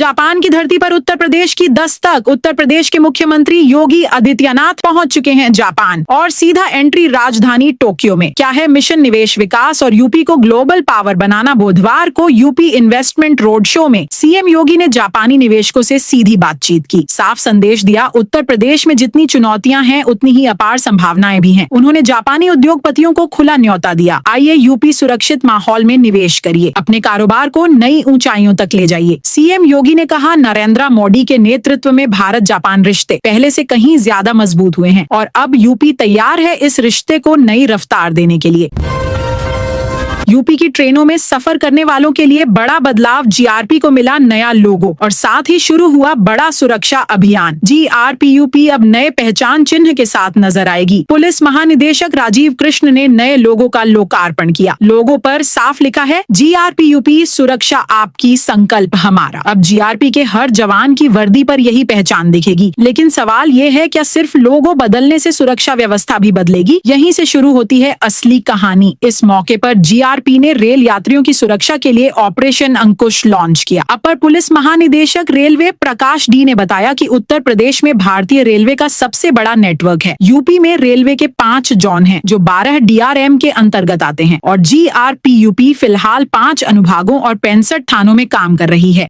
Japan की धरती पर उत्तर प्रदेश की दस्तक। उत्तर प्रदेश के मुख्यमंत्री योगी आदित्यनाथ पहुंच चुके हैं जापान और सीधा एंट्री राजधानी टोक्यो में। क्या है मिशन निवेश विकास और यूपी को ग्लोबल पावर बनाना। बुधवार को यूपी इन्वेस्टमेंट रोड शो में सीएम योगी ने जापानी निवेशकों से सीधी बातचीत की, साफ संदेश दिया उत्तर प्रदेश में जितनी चुनौतियां हैं उतनी ही अपार संभावनाएं भी हैं। उन्होंने जापानी उद्योगपतियों को खुला न्योता दिया, आइए यूपी सुरक्षित माहौल में निवेश करिए, अपने कारोबार को नई ऊंचाइयों तक ले जाइए। सीएम योगी ने कहा नरेंद्र मोदी के नेतृत्व में भारत जापान रिश्ते पहले से कहीं ज्यादा मजबूत हुए हैं और अब यूपी तैयार है इस रिश्ते को नई रफ्तार देने के लिए। यूपी की ट्रेनों में सफर करने वालों के लिए बड़ा बदलाव, जीआरपी को मिला नया लोगो और साथ ही शुरू हुआ बड़ा सुरक्षा अभियान। जीआरपीयूपी अब नए पहचान चिन्ह के साथ नजर आएगी। पुलिस महानिदेशक राजीव कृष्ण ने नए लोगो का लोकार्पण किया। लोगो पर साफ लिखा है जीआरपीयूपी, सुरक्षा आपकी, संकल्प हमारा। अब जीआरपी के हर जवान की वर्दी पर यही पहचान दिखेगी। लेकिन सवाल ये है, क्या सिर्फ लोगो बदलने से सुरक्षा व्यवस्था भी बदलेगी? यहीं से शुरू होती है असली कहानी। इस मौके पर जीआरपी ने रेल यात्रियों की सुरक्षा के लिए ऑपरेशन अंकुश लॉन्च किया। अपर पुलिस महानिदेशक रेलवे प्रकाश डी ने बताया कि उत्तर प्रदेश में भारतीय रेलवे का सबसे बड़ा नेटवर्क है। यूपी में रेलवे के 5 जोन हैं, जो 12 डीआरएम के अंतर्गत आते हैं और जीआरपीयूपी फिलहाल 5 अनुभागों और 65 थानों में काम कर रही है।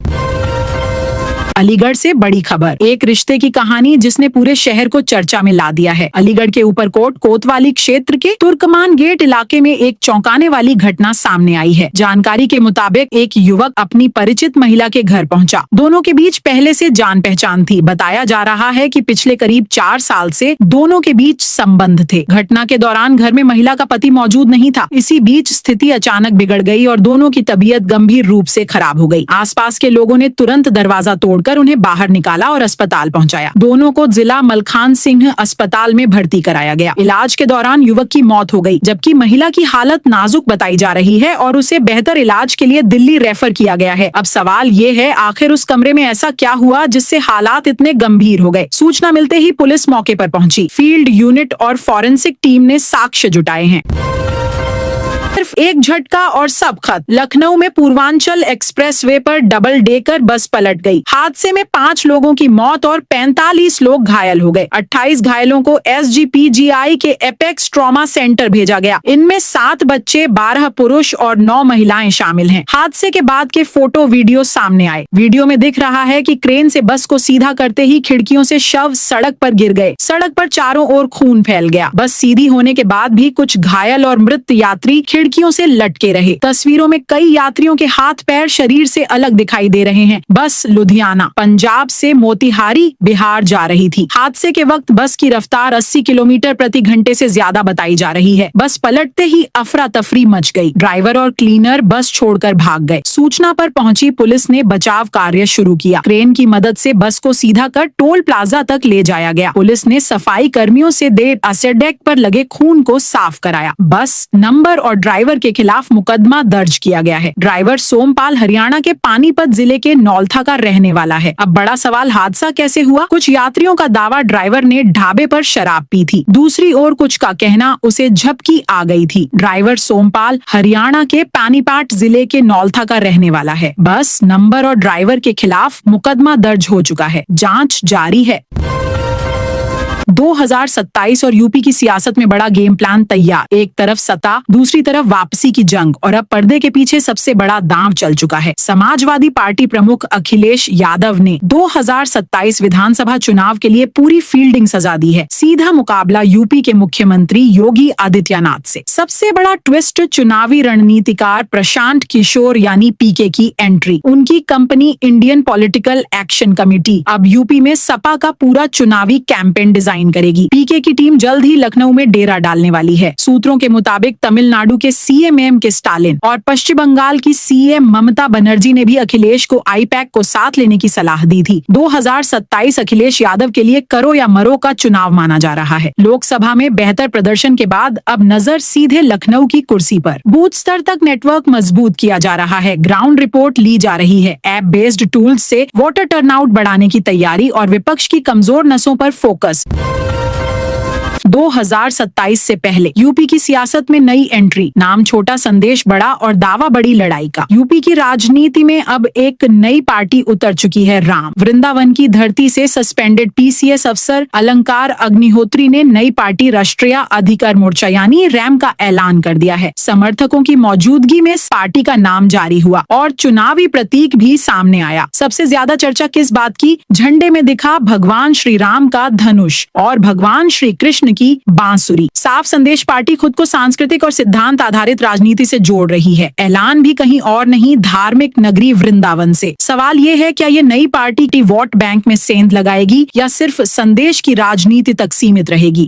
अलीगढ़ से बड़ी खबर, एक रिश्ते की कहानी जिसने पूरे शहर को चर्चा में ला दिया है। अलीगढ़ के ऊपरकोट कोतवाली क्षेत्र के तुर्कमान गेट इलाके में एक चौंकाने वाली घटना सामने आई है। जानकारी के मुताबिक एक युवक अपनी परिचित महिला के घर पहुंचा। दोनों के बीच पहले से जान पहचान थी। बताया जा रहा है कि पिछले करीब 4 साल से दोनों के बीच संबंध थे। घटना के दौरान घर में महिला का पति मौजूद नहीं था। इसी बीच स्थिति अचानक बिगड़ गई और दोनों की तबीयत गंभीर रूप से खराब हो गई। आसपास के लोगों ने तुरंत दरवाजा तोड़कर उन्हें बाहर निकाला और अस्पताल पहुंचाया। दोनों को जिला मलखान सिंह अस्पताल में भर्ती कराया गया। इलाज के दौरान युवक की मौत हो गई, जबकि महिला की हालत नाजुक बताई जा रही है और उसे बेहतर इलाज के लिए दिल्ली रेफर किया गया है। अब सवाल ये है, आखिर उस कमरे में ऐसा क्या हुआ जिससे हालात इतने गंभीर हो गए? सूचना मिलते ही पुलिस मौके पर पहुंची। फील्ड यूनिट और फॉरेंसिक टीम ने साक्ष्य जुटाए हैं। सिर्फ एक झटका और सब खत्म। लखनऊ में पूर्वांचल एक्सप्रेसवे पर डबल डेकर बस पलट गई। हादसे में 5 लोगों की मौत और 45 लोग घायल हो गए। 28 घायलों को एसजीपीजीआई के एपेक्स ट्रॉमा सेंटर भेजा गया। इनमें 7 बच्चे, 12 पुरुष और 9 महिलाएं शामिल हैं। हादसे के बाद के फोटो वीडियो सामने आए। वीडियो में दिख रहा है कि क्रेन से बस को सीधा करते ही खिड़कियों से शव सड़क पर गिर गए। सड़क पर चारों ओर खून फैल गया। बस सीधी होने के बाद भी कुछ घायल और मृत यात्री खिड़कियों से लटके रहे। तस्वीरों में कई यात्रियों के हाथ पैर शरीर से अलग दिखाई दे रहे हैं। बस लुधियाना, पंजाब से मोतिहारी, बिहार जा रही थी। हादसे के वक्त बस की रफ्तार 80 किलोमीटर प्रति घंटे से ज्यादा बताई जा रही है। बस पलटते ही अफरा तफरी मच गई। ड्राइवर और क्लीनर बस छोड़कर भाग गए। सूचना पर पहुंची पुलिस ने बचाव कार्य शुरू किया। क्रेन की मदद से बस को सीधा कर टोल प्लाजा तक ले जाया गया। पुलिस ने सफाई कर्मियों से डेक पर लगे खून को साफ कराया। बस नंबर और ड्राइवर के खिलाफ मुकदमा दर्ज किया गया है। ड्राइवर सोमपाल हरियाणा के पानीपत जिले के नौलथा का रहने वाला है। अब बड़ा सवाल, हादसा कैसे हुआ? कुछ यात्रियों का दावा ड्राइवर ने ढाबे पर शराब पी थी। दूसरी ओर कुछ का कहना उसे झपकी आ गई थी। ड्राइवर सोमपाल हरियाणा के पानीपत जिले के नौलथा का रहने वाला है। बस नंबर और ड्राइवर के खिलाफ मुकदमा दर्ज हो चुका है। जांच जारी है। 2027 और यूपी की सियासत में बड़ा गेम प्लान तैयार। एक तरफ सत्ता, दूसरी तरफ वापसी की जंग और अब पर्दे के पीछे सबसे बड़ा दांव चल चुका है। समाजवादी पार्टी प्रमुख अखिलेश यादव ने 2027 विधानसभा चुनाव के लिए पूरी फील्डिंग सजा दी है। सीधा मुकाबला यूपी के मुख्यमंत्री योगी आदित्यनाथ से। सबसे बड़ा ट्विस्ट, चुनावी रणनीतिकार प्रशांत किशोर यानी पीके की एंट्री। उनकी company Indian political action committee अब यूपी में सपा का पूरा चुनावी कैंपेन डिजाइन करेगी। पीके की टीम जल्द ही लखनऊ में डेरा डालने वाली है। सूत्रों के मुताबिक तमिलनाडु के सीएम के स्टालिन और पश्चिम बंगाल की सीएम ममता बनर्जी ने भी अखिलेश को आईपैक को साथ लेने की सलाह दी थी। 2027 अखिलेश यादव के लिए करो या मरो का चुनाव माना जा रहा है। लोकसभा में बेहतर प्रदर्शन के बाद अब नजर सीधे लखनऊ की कुर्सी पर। बूथ स्तर तक नेटवर्क मजबूत किया जा रहा है। ग्राउंड रिपोर्ट ली जा रही है। ऐप बेस्ड टूल्स से वोटर टर्नआउट बढ़ाने की तैयारी और विपक्ष की कमजोर नसों पर फोकस। 2027 से पहले यूपी की सियासत में नई एंट्री, नाम छोटा संदेश बड़ा और दावा बड़ी लड़ाई का। यूपी की राजनीति में अब एक नई पार्टी उतर चुकी है, राम। वृंदावन की धरती से सस्पेंडेड पीसीएस अफसर अलंकार अग्निहोत्री ने नई पार्टी राष्ट्रीय अधिकार मोर्चा यानी रैम का ऐलान कर दिया है। समर्थकों की मौजूदगी में इस पार्टी का नाम जारी हुआ और चुनावी प्रतीक भी सामने आया। सबसे ज्यादा चर्चा किस बात की? झंडे में दिखा भगवान श्री राम का धनुष और भगवान श्री कृष्ण की बांसुरी। साफ संदेश, पार्टी खुद को सांस्कृतिक और सिद्धांत आधारित राजनीति से जोड़ रही है। ऐलान भी कहीं और नहीं, धार्मिक नगरी वृंदावन से। सवाल ये है, क्या ये नई पार्टी वोट बैंक में सेंध लगाएगी या सिर्फ संदेश की राजनीति तक सीमित रहेगी?